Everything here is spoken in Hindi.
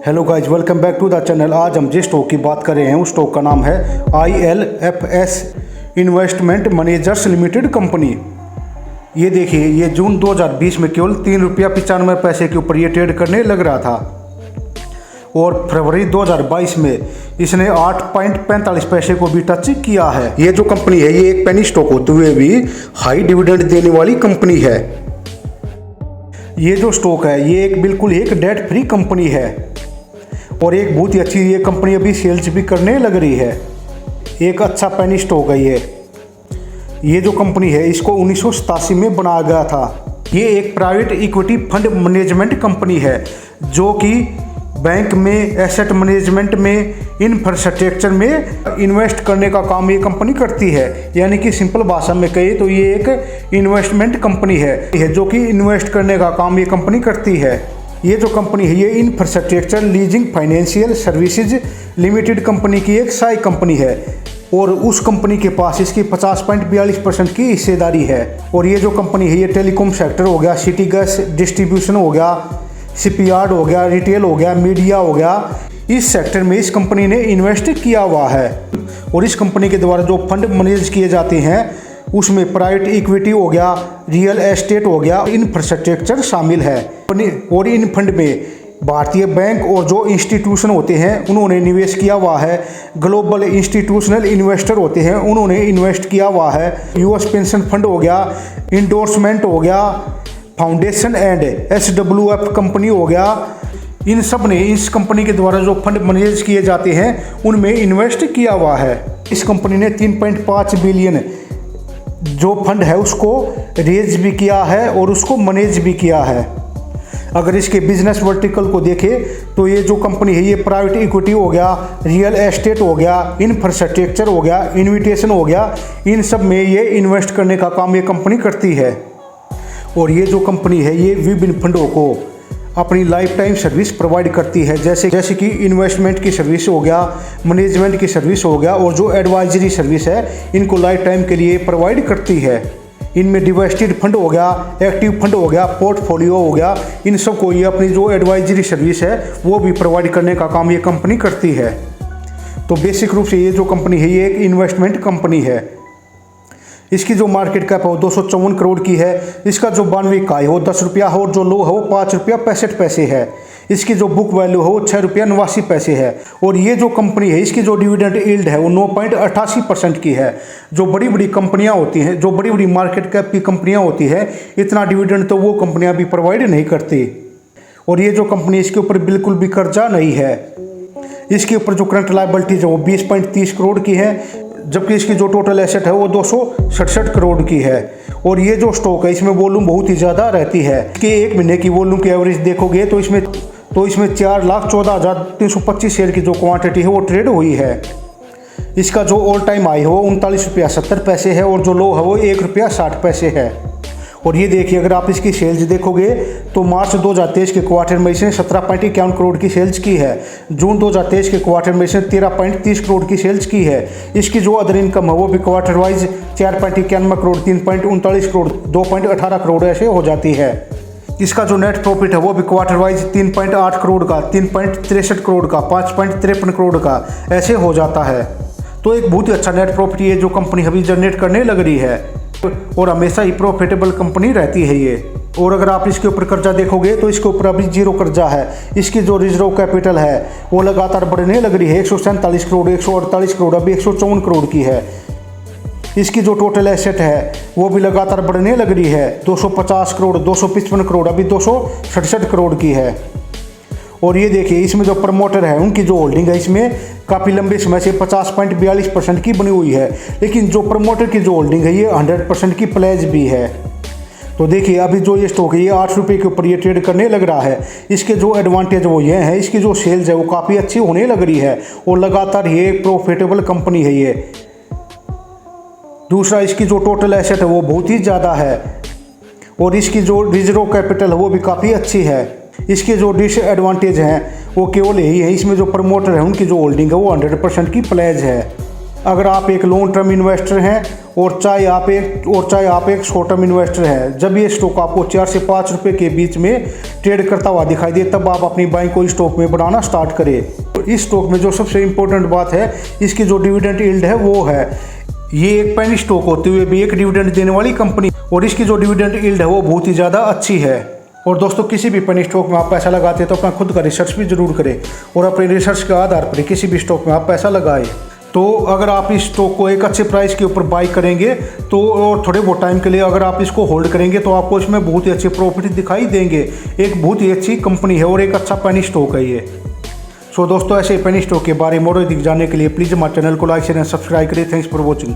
Hello guys, welcome back to the channel. आज हम जिस स्टॉक की बात कर रहे हैं उस स्टॉक का नाम है ILFS investment managers limited company. ये देखिए, ये जून 2020 में केवल ₹3.95 के ऊपर ये ट्रेड करने लग रहा था और फरवरी 2022 में इसने 8.45 पैसे को भी टच किया है। ये जो कंपनी है ये एक पेनी स्टॉक होते हुए भी हाई डिविडेंड देने वाली कंपनी है। ये जो स्टॉक है ये एक बिल्कुल एक डेट फ्री कंपनी है और एक बहुत ही अच्छी ये कंपनी अभी सेल्स भी करने लग रही है। एक अच्छा पेनी स्टॉक है ये जो कंपनी है इसको 1987 में बनाया गया था। ये एक private equity fund management company है जो कि बैंक में, एसेट मैनेजमेंट में, इंफ्रास्ट्रक्चर में इन्वेस्ट करने का काम ये कंपनी करती है। यानी कि सिंपल भाषा में कहे तो ये एक इन्वेस्टमेंट कंपनी है जो कि इन्वेस्ट करने का काम ये कंपनी करती है। ये जो कंपनी है ये infrastructure leasing financial services limited company की एक साई कंपनी है और उस कंपनी के पास इसकी 50.42% की हिस्सेदारी है। और ये जो कंपनी है ये टेलीकॉम सेक्टर हो गया, सिटी गैस डिस्ट्रीब्यूशन हो गया, शिपयार्ड हो गया, रिटेल हो गया, मीडिया हो गया, इस सेक्टर में इस कंपनी ने इन्वेस्ट किया हुआ है। और इस कंपनी के द्वारा जो फंड मैनेज किए जाते हैं उसमें प्राइवेट इक्विटी हो गया, रियल एस्टेट हो गया, इंफ्रास्ट्रक्चर शामिल है। और इन फंड में भारतीय बैंक और जो इंस्टीट्यूशन होते हैं उन्होंने निवेश किया हुआ है। ग्लोबल इंस्टीट्यूशनल इन्वेस्टर होते हैं उन्होंने इन्वेस्ट किया हुआ है। यूएस पेंशन फंड हो गया, इंडोर्समेंट हो गया, फाउंडेशन एंड SWF कंपनी हो गया, इन सब ने इस कंपनी के द्वारा जो फंड मैनेज किए जाते हैं उनमें इन्वेस्ट किया हुआ है। इस कंपनी ने 3.5 बिलियन जो फंड है उसको रेज भी किया है और उसको मैनेज भी किया है। अगर इसके बिजनेस वर्टिकल को देखें तो ये जो कंपनी है ये प्राइवेट इक्विटी हो गया, रियल एस्टेट हो गया, इंफ्रास्ट्रक्चर हो गया, इन्विटेशन हो गया, इन सब में ये इन्वेस्ट करने का काम ये कंपनी करती है। और ये जो कंपनी है ये विभिन्न फंडों को अपनी लाइफ टाइम सर्विस प्रोवाइड करती है, जैसे कि इन्वेस्टमेंट की सर्विस हो गया, मैनेजमेंट की सर्विस हो गया और जो एडवाइजरी सर्विस है इनको लाइफ टाइम के लिए प्रोवाइड करती है। इनमें डिवेस्टेड फंड हो गया, एक्टिव फंड हो गया, पोर्टफोलियो हो गया, इन सब को ये अपनी जो एडवाइजरी सर्विस है वो भी प्रोवाइड करने का काम ये कंपनी करती है। तो बेसिक रूप से ये जो कंपनी है ये एक इन्वेस्टमेंट कंपनी है। इसकी जो मार्केट कैप है वो 254 करोड़ की है। इसका जो 92 इकाई है वो 10 रुपया है और जो लो है वो ₹5.65 है। इसकी जो बुक वैल्यू है वो ₹6.89 है। और ये जो कंपनी है इसकी जो डिविडेंड यील्ड है वो 9.88% की है। जो बड़ी बड़ी कंपनियां होती हैं, जो बड़ी बड़ी मार्केट कैप की कंपनियां होती है, इतना डिविडेंड तो वो कंपनियां भी प्रोवाइड नहीं करती। और ये जो कंपनी इसके ऊपर बिल्कुल भी कर्जा नहीं है। इसके ऊपर जो करंट लायबिलिटीज है वो 20.30 करोड़ की है, जबकि इसकी जो टोटल एसेट है वो 267 करोड़ की है। और ये जो स्टॉक है इसमें वॉल्यूम बहुत ही ज़्यादा रहती है। इसके एक महीने की वॉल्यूम की एवरेज देखोगे तो इसमें 4,14,325 शेयर की जो क्वांटिटी है वो ट्रेड हुई है। इसका जो ऑल टाइम हाई है वो ₹39.70 है और जो लो है वो ₹1.60 है। और ये देखिए, अगर आप इसकी सेल्स देखोगे तो मार्च 2023 के क्वार्टर में इसने 17.51 करोड़ की सेल्स की है। जून 2023 के क्वार्टर में इसने 13.30 करोड़ की सेल्स की है। इसकी जो अदर इनकम है वो भी क्वार्टर वाइज 4.91 करोड़, 3.39 करोड़, 2.18 करोड़ ऐसे हो जाती है। इसका जो नेट प्रॉफिट है वो भी क्वार्टर वाइज 3.8 करोड़ का, 3.63 करोड़ का, 5.53 करोड़ का ऐसे हो जाता है। तो एक बहुत ही अच्छा नेट प्रॉफिट ये जो कंपनी अभी जनरेट करने लग रही है और हमेशा ही प्रॉफिटेबल कंपनी रहती है ये। और अगर आप इसके ऊपर कर्जा देखोगे तो इसके ऊपर अभी जीरो कर्जा है। इसकी जो रिजर्व कैपिटल है वो लगातार बढ़ने लग रही है। 147 करोड़, 148 करोड़, अभी 154 करोड़ की है। इसकी जो टोटल एसेट है वो भी लगातार बढ़ने लग रही है। 250 करोड़, 255 करोड़, अभी 267 करोड़ की है। और ये देखिए, इसमें जो प्रमोटर है उनकी जो होल्डिंग है इसमें काफ़ी लंबे समय से 50.42% की बनी हुई है, लेकिन जो प्रमोटर की जो होल्डिंग है ये 100% की प्लेज भी है। तो देखिए, अभी जो ये स्टॉक है ये ₹8 के ऊपर ये ट्रेड करने लग रहा है। इसके जो एडवांटेज वो ये है, इसकी जो सेल्स है वो काफ़ी अच्छी होने लग रही है और लगातार ये प्रॉफिटेबल कंपनी है ये। दूसरा, इसकी जो टोटल एसेट है वो बहुत ही ज़्यादा है और इसकी जो रिजर्व कैपिटल है वो भी काफ़ी अच्छी है। इसके जो डिसएडवांटेज हैं वो केवल यही है, इसमें जो प्रमोटर है उनकी जो होल्डिंग है वो 100% की प्लेज है। अगर आप एक लॉन्ग टर्म इन्वेस्टर हैं और चाहे आप एक शॉर्ट टर्म इन्वेस्टर हैं, जब ये स्टॉक आपको 4 से 5 रुपये के बीच में ट्रेड करता हुआ दिखाई दे, तब आप अपनी बाइंग को स्टॉक में बढ़ाना स्टार्ट करें। तो इस स्टॉक में जो सबसे इम्पोर्टेंट बात है, इसकी जो डिविडेंड यील्ड है वो है, ये एक पेनी स्टॉक होते हुए भी एक डिविडेंड देने वाली कंपनी, और इसकी जो डिविडेंड यील्ड है वो बहुत ही ज़्यादा अच्छी है। और दोस्तों, किसी भी पेनी स्टॉक में आप पैसा लगाते हैं तो अपना खुद का रिसर्च भी जरूर करें, और अपने रिसर्च के आधार पर किसी भी स्टॉक में आप पैसा लगाएं। तो अगर आप इस स्टॉक को एक अच्छे प्राइस के ऊपर बाई करेंगे तो, और थोड़े बहुत टाइम के लिए अगर आप इसको होल्ड करेंगे तो आपको इसमें बहुत ही अच्छे प्रॉफिट दिखाई देंगे। एक बहुत ही अच्छी कंपनी है और एक अच्छा पेनी स्टॉक है ये। सो दोस्तों, ऐसे पेनी स्टॉक के बारे में और अधिक जानने के लिए प्लीज़ हमारे चैनल को लाइक शेयर एंड सब्सक्राइब करें। Thanks for watching.